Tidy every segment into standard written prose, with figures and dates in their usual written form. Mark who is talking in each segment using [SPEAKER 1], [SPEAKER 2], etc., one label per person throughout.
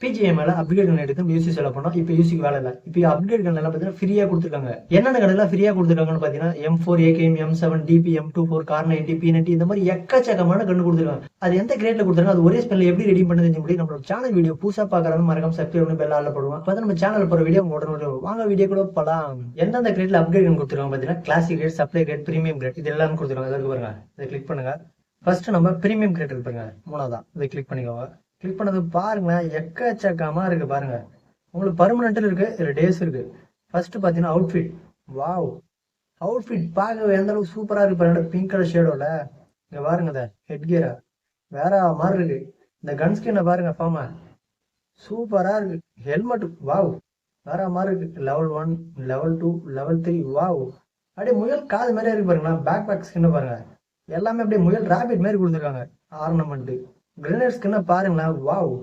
[SPEAKER 1] BGML upgrade கன் எடுத்து UC செலவு பண்ணோம். இப்போ யூசிக்கு வேலை இல்லை. இப்போ அப்கிரேட் கன் எல்லாம் பார்த்தீங்கன்னா ஃப்ரீயா கொடுத்துருக்காங்க. என்னென்ன கடையில் ஃப்ரீயா கொடுத்துருக்காங்கன்னு பார்த்தீங்கன்னா M4 AKM M7 DP M24 Kar90 P90 இந்த மாதிரி எக்கச்சக்கமான கன்று கொடுத்துருக்காங்க. அது எந்த கிரேட்ல கொடுத்துருக்காங்க, அது ஒரே ஸ்பெல்ல எப்படி ரெடி பண்ணது தெரிஞ்சு நம்மளோட சேனல் வீடியோ புதுசா பார்க்கறவங்க மறக்காம சப்ஸ்கிரைப் பண்ணி பெல் ஆல்ல போடுவோம். அப்போ நம்ம சேனல் போற வீடியோ உடனே வாங்க வீடியோ கூட போலாம். எந்தெந்த கிரேட்ல அப்கிரேட் கன் கொடுத்துருக்காங்க பார்த்தீங்கன்னா classic grade, supply grade, premium grade இது எல்லாமே கொடுத்துருக்காங்க. அதற்கு பாருங்க, இதை கிளிக் பண்ணுங்க. ஃபர்ஸ்ட் நம்ம பிரீமியம் கிரேட் இருக்கு பாருங்க, மூணாவதான் இதை கிளிக் பண்ணிக்கோங்க. கிளிக் பண்ணது பாருங்களேன், எக்கச்சக்கமா இருக்கு பாருங்க. உங்களுக்கு பர்மனெண்ட் இருக்கு, இதுல டேஸ் இருக்கு. ஃபர்ஸ்ட் பாத்தீங்கன்னா அவுட்ஃபிட். வாவ், அவுட்ஃபிட் பார்க்க எந்த அளவுக்கு சூப்பரா இருக்கு பாருங்க. பிங்க் கலர் ஷேடோல இங்க பாருங்க, இந்த ஹெட் கியரா வேற மாதிரி இருக்கு. இந்த கன் ஸ்கின்னை பாருங்க, ஃபார்மா சூப்பரா இருக்கு. ஹெல்மெட் வாவ் வேற மாதிரி இருக்கு. Level 1, level 2, level 3 wow. அப்படியே முயல் காது மாதிரியே இருக்கு பாருங்களா. பேக் ஸ்கின்னை பாருங்க, எல்லாமே அப்படியே முயல் ராபிட் மாதிரி கொடுத்துருக்காங்க. ஆர்னமெண்ட் கிரனேட் ஸ்கின்னை பாருங்களேன், வாவ்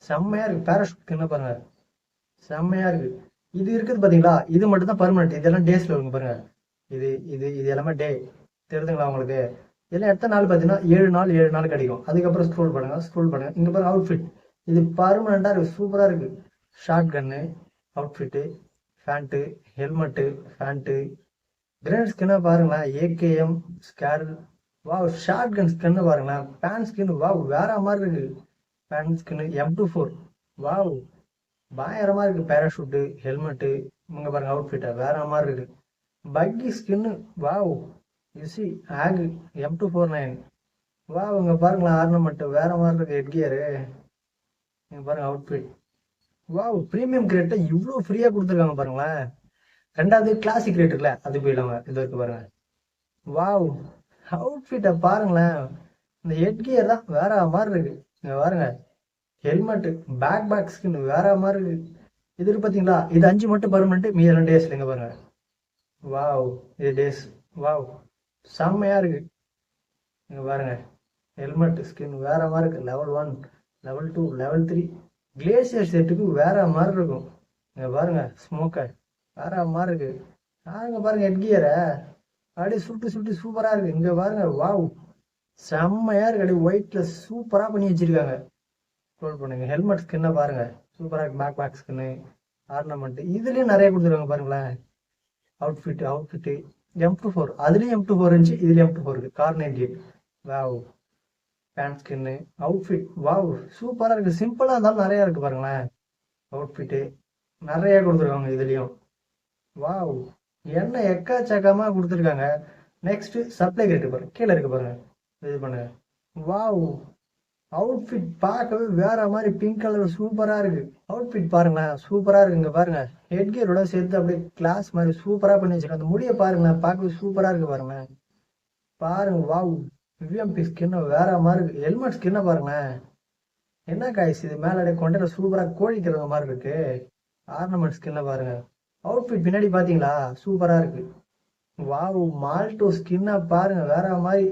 [SPEAKER 1] செம்மையா இருக்கு. பேராஷூட் ஸ்கின்னை பாருங்க, செம்மையா இருக்கு. இது இருக்குது பாத்தீங்களா, இது மட்டும் தான் பர்மனெண்ட். இதெல்லாம் டேஸ்ல வருங்க பாருங்க. இது இது இது எல்லாமே டே தெரியுதுங்களா உங்களுக்கு. இதெல்லாம் எத்தனை நாள் பார்த்தீங்கன்னா 7 நாள் கிடைக்கும். அதுக்கப்புறம் ஸ்க்ரோல் பண்ணுங்க. இங்க பாருங்க அவுட்ஃபிட், இது பர்மனெண்டா இருக்கு, சூப்பரா இருக்கு. Short gun, outfit, pant, helmet, pant, grenade ஸ்கின்னா பாருங்களேன். AKM scar wow. Short gun skin பாருங்களேன். பேன் ஸ்கின் வாவ் வேற மாதிரி இருக்கு. பேன் ஸ்கின்னு M24 வாவ் பயங்கரமா இருக்கு. பேராஷூட்டு, ஹெல்மெட்டு, இங்க பாருங்க அவுட்ஃபிட்டை வேற மாதிரி இருக்கு. பக்கி ஸ்கின்னு வாவ். யூசி ஆக் M249 வாவ். இங்க பாருங்களேன் ஆர்னமெண்ட் வேற மாதிரி இருக்கு. ஹெட் கியரு இங்க பாருங்க, அவுட்ஃபிட் வாவ். பிரீமியம் கிரேட்டை இவ்வளோ ஃப்ரீயா கொடுத்துருக்காங்க பாருங்களேன். ரெண்டாவது கிளாசிக் கிரேட் இருக்குல்ல, அது போயிடலாங்க. இது இருக்கு பாருங்க, வாவ். அவுட்ஃபிட்டை பாருங்களேன், இந்த ஹெட் கியர் தான் வேற மாதிரி இருக்கு. இங்க பாருங்க ஹெல்மெட், பேக் ஸ்கின் வேற மாதிரி இருக்கு. இது இருக்கு பாத்தீங்களா, இது 5 மட்டும் பர்மனெண்ட், மீதி 2 டேஸ் இங்க பாருங்க. வாவ், இது டேஸ் வாவ் செம்மையா இருக்கு. இங்க பாருங்க ஹெல்மெட் ஸ்கின் வேற மாதிரி இருக்கு. லெவல் 1, லெவல் 2, லெவல் 3 கிளேசியர் செட்டுக்கு வேற மாதிரி இருக்கும். இங்க பாருங்க ஸ்மோக்கர் வேற மாதிரி இருக்கு. இங்க பாருங்க ஹெட் கியரை அப்படியே சுட்டு சூப்பரா இருக்கு. இங்க பாருங்க வாவ் செம்மையா இருக்கு. அப்படியே ஒயிட்ல சூப்பரா பண்ணி வச்சிருக்காங்க. ஸ்க்ரோல் பண்ணுங்க. ஹெல்மெட் ஸ்கின்னை பாருங்க, சூப்பரா இருக்கு. பேக் ஸ்கின்னு, ஆர்னமெண்ட் இதுலயும் நிறைய கொடுத்துருக்காங்க பாருங்களேன். அவுட்ஃபிட் M24, அதுலயும் M24 இருந்துச்சு, இதுலயும் M24 இருக்கு. Kar98 wow. பேன் ஸ்கின்னு, அவுட்ஃபிட் வாவ் சூப்பரா இருக்கு. சிம்பிளா இருந்தாலும் நிறைய இருக்கு பாருங்களேன். அவுட்ஃபிட்டு நிறைய கொடுத்துருக்காங்க இதுலயும். வாவ், என்ன எக்கச்சக்கமா கொடுத்துருக்காங்க. நெக்ஸ்ட் சப்ளை கிரேட் பாருங்க, கீழே இருக்கு பாருங்க, இது பண்ணுங்க. வாவ், அவுட்ஃபிட் பார்க்கவே வேற மாதிரி பிங்க் கலர் சூப்பரா இருக்கு. அவுட்ஃபிட் பாருங்களேன், சூப்பரா இருக்குங்க பாருங்க. ஹெட் கியரோட சேர்த்து அப்படியே கிளாஸ் மாதிரி சூப்பரா பண்ணி வச்சிருக்காங்க. அந்த முடியை பாருங்களேன், பார்க்கவே சூப்பரா இருக்கு பாருங்களேன். பாருங்க வாவ். விஎம்பி ஸ்கின்ன வேற மாதிரி இருக்கு. ஹெல்மெட் ஸ்கின்ன பாருங்களேன், என்ன காய்ஸ் இது மேலே கொண்ட சூப்பரா கோழிக்கிறவங்க மாதிரி இருக்கு. ஆர்னமெண்ட் ஸ்கின்ன பாருங்க. அவுட்ஃபிட் பின்னாடி பாத்தீங்களா, சூப்பரா இருக்கு. வாவ், மால்டோ ஸ்கின்ன பாருங்க வேற மாதிரி.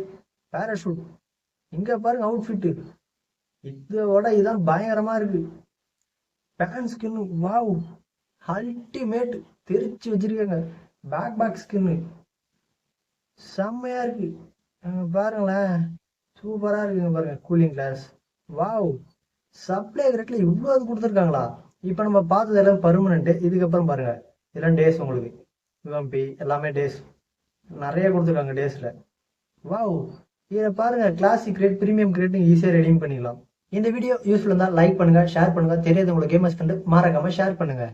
[SPEAKER 1] பேராஷூட் இங்க பாருங்க, அவுட்ஃபிட் இதோட இதான் பயங்கரமா இருக்கு. பேன் ஸ்கின் வாவ் அல்டிமேட் தெரிச்சு வச்சிருக்காங்க. பேக் ஸ்கின்னு செம்மையா இருக்கு. பாருங்களேன் சூப்பரா இருக்குங்க பாருங்க. Cooling glass wow. சப்ளை கிரேட்ல இவ்வளவு கொடுத்துருக்காங்களா. இப்ப நம்ம பார்த்தது எல்லாம் பர்மனெண்ட். இதுக்கப்புறம் பாருங்க இதெல்லாம் டேஸ். உங்களுக்கு யுஎம்பி எல்லாமே டேஸ் நிறைய கொடுத்துருக்காங்க டேஸ்ல. வாவ், இதை பாருங்க கிளாசிக் கிரேட், பிரீமியம் கிரேட் ஈஸியா ரெடீம் பண்ணிக்கலாம். இந்த வீடியோ யூஸ்ஃபுல் இருந்தால் லைக் பண்ணுங்க, ஷேர் பண்ணுங்க. தெரியாத உங்களுக்கு கேமர்ஸ் ஃப்ரெண்ட் மறக்காம ஷேர் பண்ணுங்க.